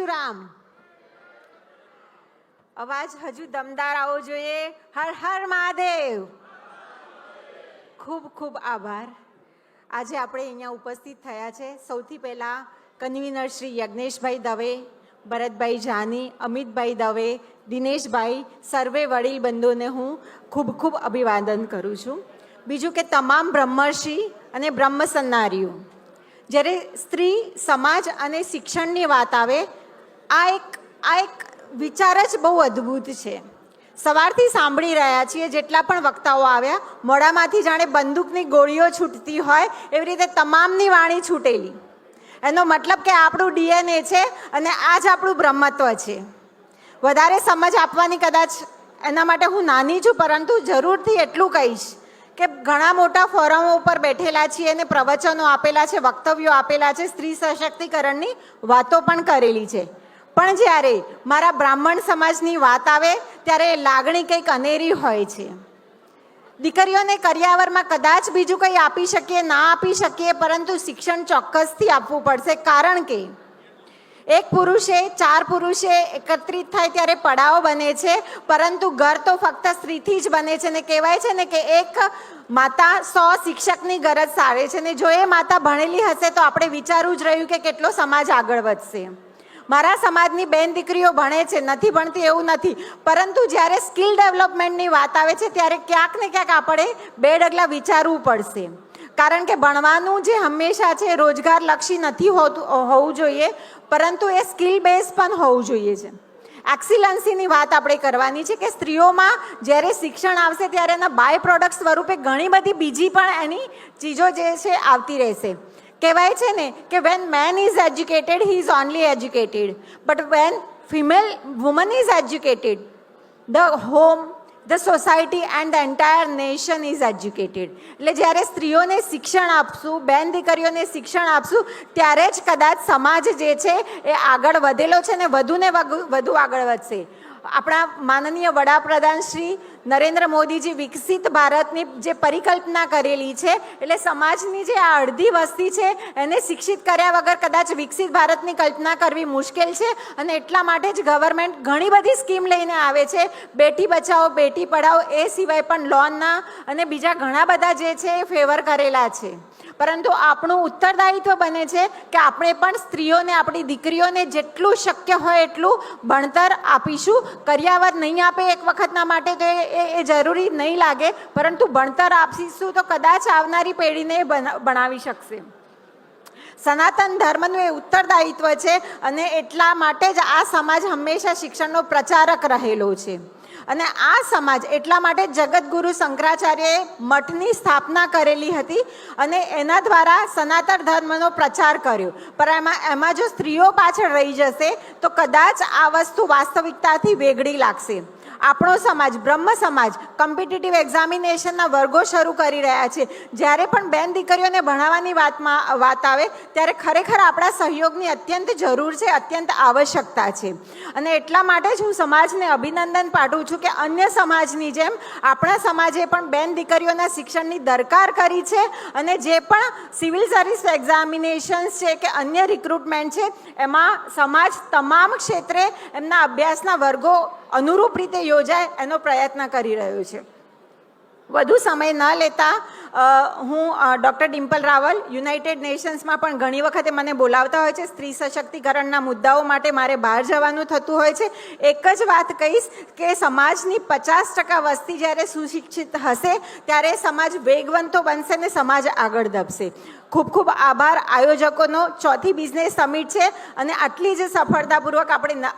પરશુરામ. અવાજ હજુ દમદાર આવવો જોઈએ. હર હર મહાદેવ. ખૂબ ખૂબ આભાર. આજે આપણે અહીંયા ઉપસ્થિત થયા છે. સૌથી પહેલાં કન્વીનર શ્રી યજ્ઞેશભાઈ દવે, ભરતભાઈ જાની, અમિતભાઈ દવે, દિનેશભાઈ, સર્વે વડીલ બંધુઓને હું ખૂબ ખૂબ અભિવાદન કરું છું. બીજું કે તમામ બ્રહ્મર્ષિ અને બ્રહ્મ સન્નારીઓ, જ્યારે સ્ત્રી સમાજ અને શિક્ષણની વાત આવે, આ એક વિચાર જ બહુ અદ્ભુત છે. સવારથી સાંભળી રહ્યા છીએ, જેટલા પણ વક્તાઓ આવ્યા, મોઢામાંથી જાણે બંદૂકની ગોળીઓ છૂટતી હોય એવી રીતે તમામની વાણી છૂટેલી. એનો મતલબ કે આપણું ડીએનએ છે અને આ જ આપણું બ્રહ્મત્વ છે. વધારે સમજ આપવાની કદાચ એના માટે હું નાની છું, પરંતુ જરૂરથી એટલું કહીશ કે ઘણા મોટા ફોરમો ઉપર બેઠેલા છીએ અને પ્રવચનો આપેલા છે, વક્તવ્યો આપેલા છે, સ્ત્રી સશક્તિકરણની વાતો પણ કરેલી છે. પણ જ્યારે મારા બ્રાહ્મણ સમાજની વાત આવે ત્યારે લાગણી કંઈક અનેરી હોય છે. દીકરીઓને કરિયાવરમાં કદાચ બીજું કંઈ આપી શકીએ, ના આપી શકીએ, પરંતુ શિક્ષણ ચોક્કસથી આપવું પડશે. કારણ કે એક પુરુષે 4 પુરુષે એકત્રિત થાય ત્યારે પડાવ બને છે, પરંતુ ઘર તો ફક્ત સ્ત્રીથી જ બને છે. ને કહેવાય છે ને કે એક માતા 100 શિક્ષકની ગરજ સારે છે. ને જો એ માતા ભણેલી હશે તો આપણે વિચારવું જ રહ્યું કે કેટલો સમાજ આગળ વધશે. મારા સમાજની બેન દીકરીઓ ભણે છે, નથી ભણતી એવું નથી, પરંતુ જ્યારે સ્કિલ ડેવલપમેન્ટની વાત આવે છે ત્યારે ક્યાંક ને ક્યાંક આપણે 2 ડગલા વિચારવું પડશે. કારણ કે ભણવાનું જે હંમેશા છે રોજગારલક્ષી નથી હોવું જોઈએ, પરંતુ એ સ્કિલ બેઝ પણ હોવું જોઈએ છે. એક્સિલન્સીની વાત આપણે કરવાની છે કે સ્ત્રીઓમાં જ્યારે શિક્ષણ આવશે ત્યારે એના બાય પ્રોડક્ટ સ્વરૂપે ઘણી બધી બીજી પણ એની ચીજો જે છે આવતી રહેશે. કહેવાય છે ને કે when man is educated he is only educated, but when female woman is educated the home, the society and the entire nation is educated. એટલે જ્યારે સ્ત્રીઓને શિક્ષણ આપશું, બેન દીકરીઓને શિક્ષણ આપશું, ત્યારે જ કદાચ સમાજ જે છે એ આગળ વધેલો છે ને વધુ આગળ વધશે. આપણા માનનીય વડાપ્રધાન શ્રી નરેન્દ્ર મોદીજી વિકસિત ભારતની જે પરિકલ્પના કરેલી છે, એટલે સમાજની જે આ અડધી વસ્તી છે એને શિક્ષિત કર્યા વગર કદાચ વિકસિત ભારતની કલ્પના કરવી મુશ્કેલ છે. અને એટલા માટે જ ગવર્મેન્ટ ઘણી બધી સ્કીમ લઈને આવે છે, બેટી બચાવો બેટી પઢાઓ, એ સિવાય પણ લોનના અને બીજા ઘણા બધા જે છે એ ફેવર કરેલા છે. પરંતુ આપણું ઉત્તરદાયિત્વ બને છે કે આપણે પણ સ્ત્રીઓને, આપણી દીકરીઓને જેટલું શક્ય હોય એટલું ભણતર આપીશું. કરિયાવર નહીં આપે એક વખતના માટે તો એ જરૂરી નહીં લાગે, પરંતુ ભણતર આપીશું તો કદાચ આવનારી પેઢીને ભણાવી શકશે. સનાતન ધર્મનું એ ઉત્તરદાયિત્વ છે અને એટલા માટે જ આ સમાજ હંમેશા શિક્ષણનો પ્રચારક રહેલો છે. અને આ સમાજ એટલા માટે જગતગુરુ શંકરાચાર્યએ મઠની સ્થાપના કરેલી હતી અને એના દ્વારા સનાતન ધર્મનો પ્રચાર કર્યો. પણ એમાં જો સ્ત્રીઓ પાછળ રહી જશે તો કદાચ આ વસ્તુ વાસ્તવિકતાથી વેગળી લાગશે. આપણો સમાજ, બ્રહ્મ સમાજ, કોમ્પિટિટિવ એક્ઝામિનેશનના વર્ગો શરૂ કરી રહ્યા છે. જ્યારે પણ બેન દીકરીઓને ભણાવવાની વાત આવે ત્યારે ખરેખર આપણા સહયોગની અત્યંત જરૂર છે, અત્યંત આવશ્યકતા છે. અને એટલા માટે જ હું સમાજને અભિનંદન પાઠવું છું કે અન્ય સમાજની જેમ આપણા સમાજે પણ બેન દીકરીઓના શિક્ષણની દરકાર કરી છે. અને જે પણ સિવિલ સર્વિસ એક્ઝામિનેશન્સ છે કે અન્ય રિક્રુટમેન્ટ છે, એમાં સમાજ તમામ ક્ષેત્રે એમના અભ્યાસના વર્ગો અનુરૂપ રીતે યોજાય એનો પ્રયત્ન કરી રહ્યો છે. વધુ સમય ન લેતા હું ડૉક્ટર ડિમ્પલ રાવલ, યુનાઇટેડ નેશન્સમાં પણ ઘણી વખતે મને બોલાવતા હોય છે. સ્ત્રી સશક્તિકરણના મુદ્દાઓ માટે મારે બહાર જવાનું થતું હોય છે. એક જ વાત કહીશ કે સમાજની 50% વસ્તી જ્યારે સુશિક્ષિત હશે ત્યારે સમાજ વેગવંતો બનશે ને સમાજ આગળ ધપશે. ખૂબ ખૂબ આભાર આયોજકોનો. 4થી બિઝનેસ સમિટ છે અને આટલી જ સફળતાપૂર્વક આપણે